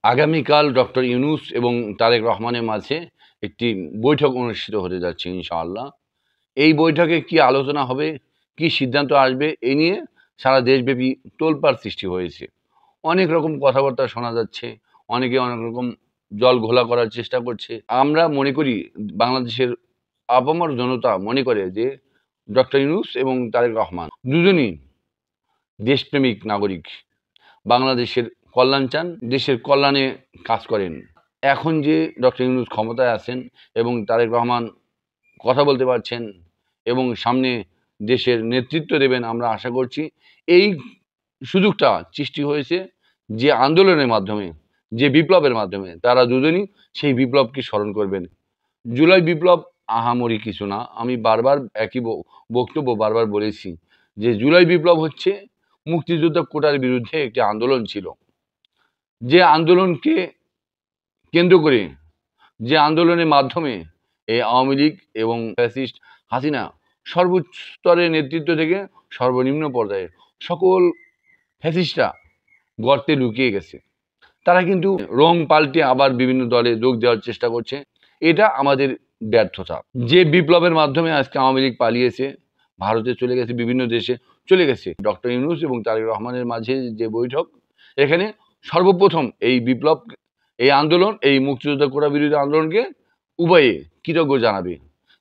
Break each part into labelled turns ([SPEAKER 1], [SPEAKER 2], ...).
[SPEAKER 1] আগামীকাল ডক্টর ইউনূস এবং তারেক রহমানের মাঝে একটি বৈঠক অনুষ্ঠিত হতে যাচ্ছে ইনশাআল্লাহ। এই বৈঠকে কি আলোচনা হবে, কি সিদ্ধান্ত আসবে, এ নিয়ে সারা দেশব্যাপী তোলপাড় সৃষ্টি হয়েছে। অনেক রকম কথাবার্তা শোনা যাচ্ছে, অনেকে অনেক রকম জল ঘোলা করার চেষ্টা করছে। আমরা মনে করি, বাংলাদেশের আপামর জনতা মনে করে যে ডক্টর ইউনূস এবং তারেক রহমান দুজনই দেশপ্রেমিক নাগরিক, বাংলাদেশের কল্যাণ চান, দেশের কল্যাণে কাজ করেন। এখন যে ডক্টর ইউনূস ক্ষমতায় আছেন এবং তারেক রহমান কথা বলতে পারছেন এবং সামনে দেশের নেতৃত্ব দেবেন, আমরা আশা করছি এই সুযোগটা সৃষ্টি হয়েছে যে আন্দোলনের মাধ্যমে, যে বিপ্লবের মাধ্যমে। তারা দুজনই সেই বিপ্লবকে স্মরণ করবেন। জুলাই বিপ্লব আহামরি কিছু না। আমি বারবার একই বক্তব্য বারবার বলেছি যে জুলাই বিপ্লব হচ্ছে মুক্তিযোদ্ধা কোটার বিরুদ্ধে একটি আন্দোলন ছিল, যে আন্দোলনকে কেন্দ্র করে, যে আন্দোলনের মাধ্যমে এই আওয়ামী লীগ এবং ফ্যাসিস্ট হাসিনা সর্বোচ্চ স্তরের নেতৃত্ব থেকে সর্বনিম্ন পর্যায়ে সকল ফ্যাসিস্টরা গর্তে লুকিয়ে গেছে। তারা কিন্তু রং পাল্টে আবার বিভিন্ন দলে যোগ দেওয়ার চেষ্টা করছে। এটা আমাদের ব্যর্থতা। যে বিপ্লবের মাধ্যমে আজকে আওয়ামী লীগ পালিয়েছে, ভারতে চলে গেছে, বিভিন্ন দেশে চলে গেছে, ডক্টর ইউনূস এবং তারেক রহমানের মাঝে যে বৈঠক, এখানে সর্বপ্রথম এই বিপ্লব, এই আন্দোলন, এই মুক্তিযোদ্ধা কোটা বিরোধী আন্দোলনকে উভয়ে কৃতজ্ঞ জানাবে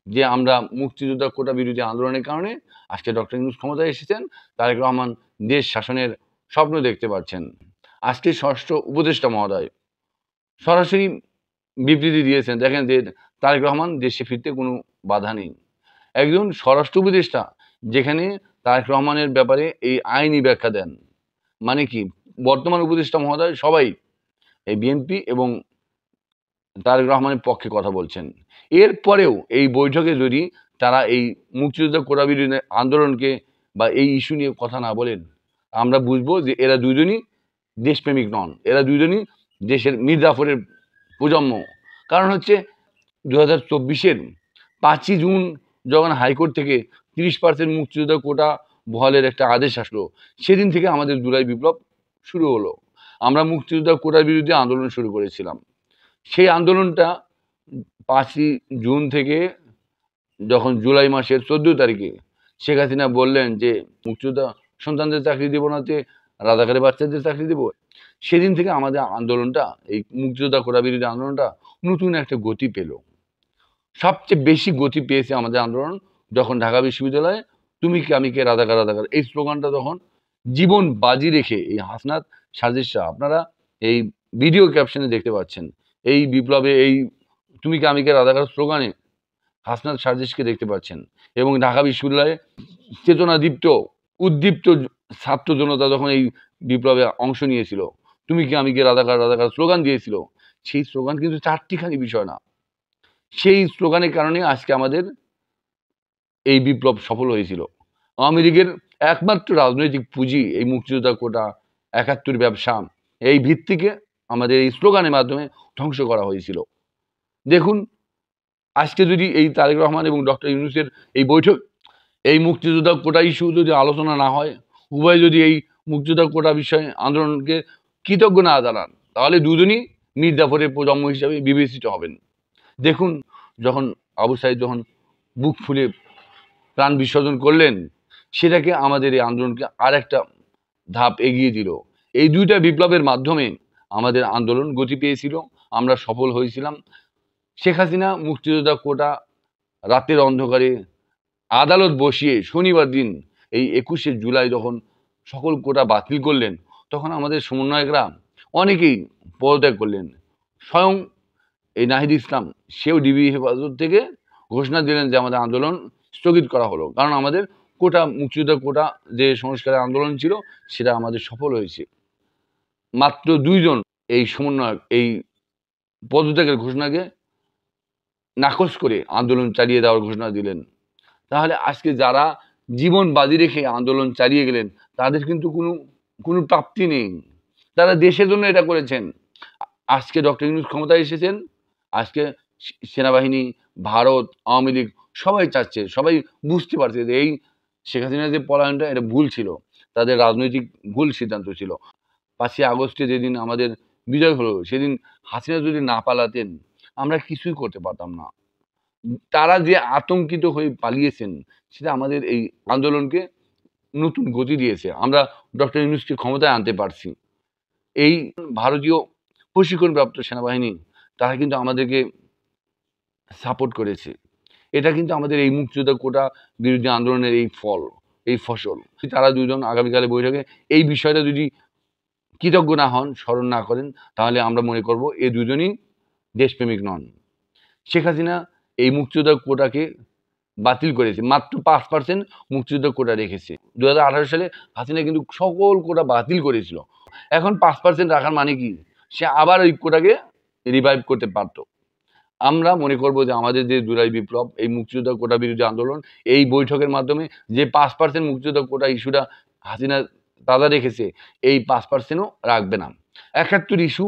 [SPEAKER 1] যে আমরা মুক্তিযোদ্ধা কোটা বিরোধী আন্দোলনের কারণে আজকে ডক্টর ইউনূস ক্ষমতায় এসেছেন, তারেক রহমান দেশ শাসনের স্বপ্ন দেখতে পাচ্ছেন। আজকে ষষ্ঠ উপদেষ্টা মহোদয় সরাসরি বিবৃতি দিয়েছেন, দেখেন যে তারেক রহমান দেশে ফিরতে কোনো বাধা নেই। একজন স্বরাষ্ট্র উপদেষ্টা যেখানে তারেক রহমানের ব্যাপারে এই আইনি ব্যাখ্যা দেন, মানে কি বর্তমান উপদেষ্টা মহোদয় সবাই এই বিএনপি এবং তারেক রহমানের পক্ষে কথা বলছেন। এরপরেও এই বৈঠকে যদি তারা এই মুক্তিযোদ্ধা কোটা বিরোধী আন্দোলনকে বা এই ইস্যু নিয়ে কথা না বলেন, আমরা বুঝবো যে এরা দুজনই দেশপ্রেমিক নন, এরা দুজনই দেশের মির্জাফরের প্রজন্ম। কারণ হচ্ছে 2024-এর 5ই জুন যখন হাইকোর্ট থেকে 30% মুক্তিযোদ্ধা কোটা বহালের একটা আদেশ আসলো, সেদিন থেকে আমাদের জুলাই বিপ্লব শুরু হলো। আমরা মুক্তিযোদ্ধা কোটার বিরুদ্ধে আন্দোলন শুরু করেছিলাম। সেই আন্দোলনটা 5ই জুন থেকে যখন জুলাই মাসের 14 তারিখে শেখ হাসিনা বললেন যে মুক্তিযোদ্ধা সন্তানদের চাকরি দেবো না, রাজাকারের বাচ্চাদের চাকরি দেবো, সেদিন থেকে আমাদের আন্দোলনটা, এই মুক্তিযোদ্ধা কোটা বিরোধী আন্দোলনটা নতুন একটা গতি পেল। সবচেয়ে বেশি গতি পেয়েছে আমাদের আন্দোলন যখন ঢাকা বিশ্ববিদ্যালয়ে তুমি কি আমি কে, রাজাকার রাজাকার, এই স্লোগানটা তখন জীবন বাজি রেখে এই হাসনাত সাজিদরা, আপনারা এই ভিডিও ক্যাপশনে দেখতে পাচ্ছেন, এই বিপ্লবে এই তুমি কি আমি কে রাজাকার স্লোগানে হাসনাত সাজিদকে দেখতে পাচ্ছেন। এবং ঢাকা বিশ্ববিদ্যালয়ে চেতনাদীপ্ত উদ্দীপ্ত ছাত্র জনতা যখন এই বিপ্লবে অংশ নিয়েছিল, তুমি কি আমি কে রাজাকার রাজাকার স্লোগান দিয়েছিল, সেই স্লোগান কিন্তু চারটিখানি বিষয় না। সেই স্লোগানের কারণে আজকে আমাদের এই বিপ্লব সফল হয়েছিল। আওয়ামী লীগের একমাত্র রাজনৈতিক পুঁজি এই মুক্তিযোদ্ধা কোটা, 71 ব্যবসা, এই ভিত্তিকে আমাদের এই স্লোগানের মাধ্যমে ধ্বংস করা হয়েছিল। দেখুন, আজকে যদি এই তারেক রহমান এবং ডক্টর ইউনূসের এই বৈঠক, এই মুক্তিযোদ্ধা কোটা ইস্যু যদি আলোচনা না হয়, উভয় যদি এই মুক্তিযোদ্ধা কোটা বিষয়ে আন্দোলনকে কৃতজ্ঞ না জানান, তাহলে দুজনই মির্জাফরের প্রজন্ম হিসাবে বিবেচিত হবেন। দেখুন, যখন আবু সাঈদ যখন বুক ফুলে প্রাণ বিসর্জন করলেন, সেটাকে আমাদের এই আন্দোলনকে আর একটা ধাপ এগিয়ে দিল। এই দুইটা বিপ্লবের মাধ্যমে আমাদের আন্দোলন গতি পেয়েছিল, আমরা সফল হয়েছিলাম। শেখ হাসিনা মুক্তিযোদ্ধা কোটা রাতের অন্ধকারে আদালত বসিয়ে শনিবার দিন এই 21শে জুলাই যখন সকল কোটা বাতিল করলেন, তখন আমাদের সমন্বয়করা অনেকেই পদত্যাগ করলেন। স্বয়ং এই নাহিদ ইসলাম, সেও ডিবি হেফাজত থেকে ঘোষণা দিলেন যে আমাদের আন্দোলন স্থগিত করা হলো, কারণ আমাদের কোটা, মুক্তিযোদ্ধা কোটা যে সংস্কারের আন্দোলন ছিল, সেটা আমাদের সফল হয়েছে। মাত্র 2 জন এই সমন্বয়ক এই পদত্যাগের ঘোষণাকে নাকচ করে আন্দোলন চালিয়ে দেওয়ার ঘোষণা দিলেন। তাহলে আজকে যারা জীবন বাজি রেখে আন্দোলন চালিয়ে গেলেন, তাদের কিন্তু কোনো প্রাপ্তি নেই। তারা দেশের জন্য এটা করেছেন। আজকে ডক্টর ইউনূস ক্ষমতায় এসেছেন, আজকে সেনাবাহিনী, ভারত, আওয়ামী লীগ সবাই চাচ্ছে, সবাই বুঝতে পারছে যে এই শেখ হাসিনার যে পলায়নটা, এটা ভুল ছিল, তাদের রাজনৈতিক ভুল সিদ্ধান্ত ছিল। 5ই আগস্টে যেদিন আমাদের বিজয় হলো। সেদিন হাসিনা যদি না পালাতেন আমরা কিছুই করতে পারতাম না। তারা যে আতঙ্কিত হয়ে পালিয়েছেন সেটা আমাদের এই আন্দোলনকে নতুন গতি দিয়েছে। আমরা ডক্টর ইউনূসকে ক্ষমতায় আনতে পারছি। এই ভারতীয় প্রশিক্ষণপ্রাপ্ত সেনাবাহিনী তারা কিন্তু আমাদেরকে সাপোর্ট করেছে। এটা কিন্তু আমাদের এই মুক্তিযোদ্ধা কোটা বিরোধী আন্দোলনের এই ফল, এই ফসল। তারা দুজন আগামীকালের বৈঠকে এই বিষয়টা যদি কৃতজ্ঞ না হন, স্মরণ না করেন, তাহলে আমরা মনে করব এ দুজনই দেশপ্রেমিক নন। শেখ হাসিনা এই মুক্তিযোদ্ধা কোটাকে বাতিল করেছে। মাত্র 5% মুক্তিযোদ্ধা কোটা রেখেছে। 2018 সালে হাসিনা কিন্তু সকল কোটা বাতিল করেছিল। এখন 5% রাখার মানে কি? সে আবার ওই কোটাকে রিভাইভ করতে পারত। আমরা মনে করব যে আমাদের যে জুলাই বিপ্লব, এই মুক্তিযোদ্ধা কোটা বিরোধী আন্দোলন, এই বৈঠকের মাধ্যমে যে 5% মুক্তিযোদ্ধা কোটা ইস্যুটা হাসিনা তাজা রেখেছে, এই 5%ও রাখবে না। ৭১ ইস্যু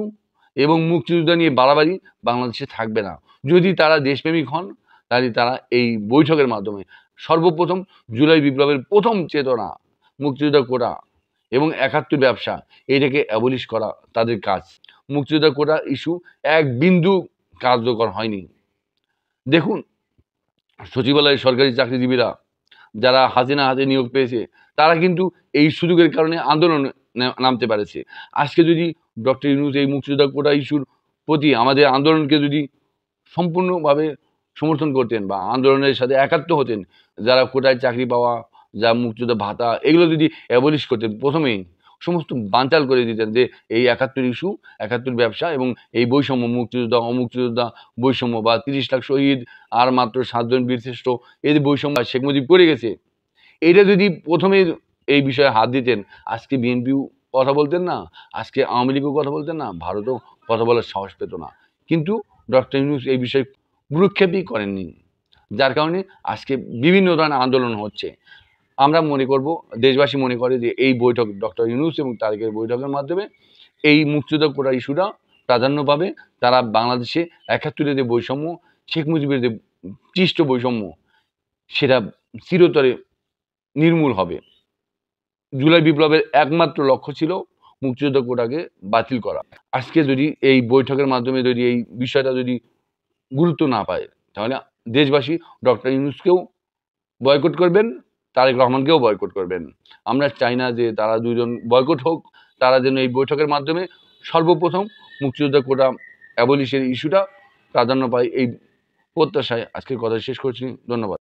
[SPEAKER 1] এবং মুক্তিযোদ্ধা নিয়ে বাড়াবাড়ি বাংলাদেশে থাকবে না। যদি তারা দেশপ্রেমিক হন, তাহলে তারা এই বৈঠকের মাধ্যমে সর্বপ্রথম জুলাই বিপ্লবের প্রথম চেতনা, মুক্তিযোদ্ধা কোটা এবং ৭১ ব্যবসা, এটাকে অ্যাবলিশ করা তাদের কাজ। মুক্তিযোদ্ধা কোটা ইস্যু এক বিন্দু কার্যকর হয়নি। দেখুন, সচিবালয়ের সরকারি চাকরিজীবীরা যারা হাসিনা হাতে নিয়োগ পেয়েছে, তারা কিন্তু এই সুযোগের কারণে আন্দোলনে নামতে পেরেছে। আজকে যদি ডক্টর ইউনূস এই মুক্তিযোদ্ধা কোটা ইস্যুর প্রতি আমাদের আন্দোলনকে যদি সম্পূর্ণভাবে সমর্থন করতেন বা আন্দোলনের সাথে একাত্ম হতেন, যারা কোটায় চাকরি পাওয়া, যা মুক্তিযোদ্ধা ভাতা, এগুলো যদি অ্যাবলিশ করতেন প্রথমেই, সমস্ত বানচাল করে দিতেন যে এই ৭১ ইস্যু, ৭১ ব্যবসা এবং এই বৈষম্য, মুক্তিযোদ্ধা অমুক্তিযোদ্ধা বৈষম্য বা ৩০ লাখ শহীদ আর মাত্র ৭ জন বীরশ্রেষ্ঠ, এই যে বৈষম্য শেখ মুজিব করে গেছে, এটা যদি প্রথমে এই বিষয়ে হাত দিতেন, আজকে বিএনপিও কথা বলতেন না, আজকে আওয়ামী লীগও কথা বলতেন না, ভারতও কথা বলার সাহস পেত না। কিন্তু ডক্টর ইউনূস এই বিষয়ে ভ্রুক্ষেপই করেননি, যার কারণে আজকে বিভিন্ন ধরনের আন্দোলন হচ্ছে। আমরা মনে করব, দেশবাসী মনে করে যে এই বৈঠক ডক্টর ইউনূস এবং তারেকের বৈঠকের মাধ্যমে এই মুক্তিযোদ্ধা কোটা ইস্যুটা প্রাধান্য পাবে। তারা বাংলাদেশে ৭১-এর যে বৈষম্য, শেখ মুজিবের যে সৃষ্ট বৈষম্য, সেটা চিরতরে নির্মূল হবে। জুলাই বিপ্লবের একমাত্র লক্ষ্য ছিল মুক্তিযোদ্ধা কোটাকে বাতিল করা। আজকে যদি এই বৈঠকের মাধ্যমে যদি এই বিষয়টা যদি গুরুত্ব না পায়, তাহলে দেশবাসী ডক্টর ইউনূসকেও বয়কট করবেন, তারেক রহমানকেও বয়কট করবেন। আমরা চাই না যে তারা দুজন বয়কট হোক, তারা যেন এই বৈঠকের মাধ্যমে সর্বপ্রথম মুক্তিযোদ্ধা কোটা অ্যাবলিশের ইস্যুটা প্রাধান্য পায়, এই প্রত্যাশায় আজকের কথা শেষ করছি। ধন্যবাদ।